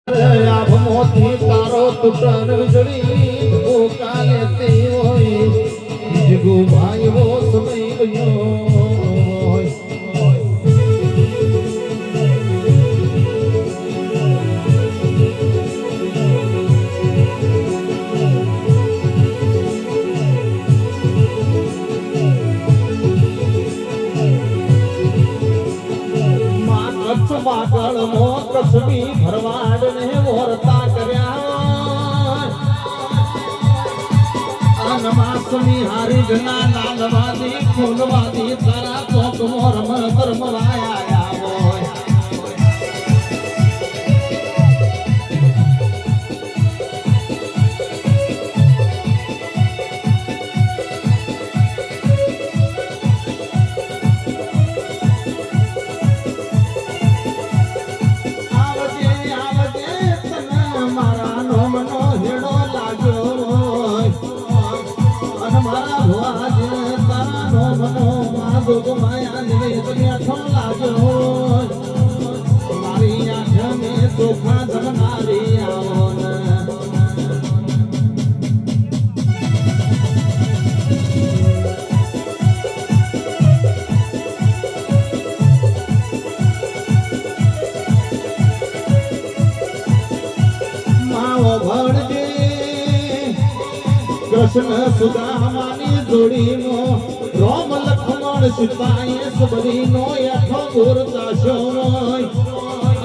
તારો તૂટન વીજળી કાલે તે હોય જગુ ભાઈ વો સમય ગયો માગળ મોત કસબી ભરવાડ ને મોરતા કર્યા અનમાસમી હારી જના નાલવાદી ખૂનવાદી તારા ચોક મોરમ ધર્મવાયા હોય માયા નિવેદન લાજો મારી આંખ ને ચોખા ધમનારી આવો માવો ભણજે કૃષ્ણ સુદામાની જોડીનો રોમ લખમણ સિપાહી સબરીનો યથો ગુરતા શોય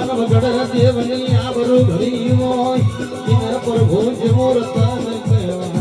અનવગડ દેવની આબરૂ ઘરી હોય ઇન પ્રભુ જે મૂર્ત કહેવાય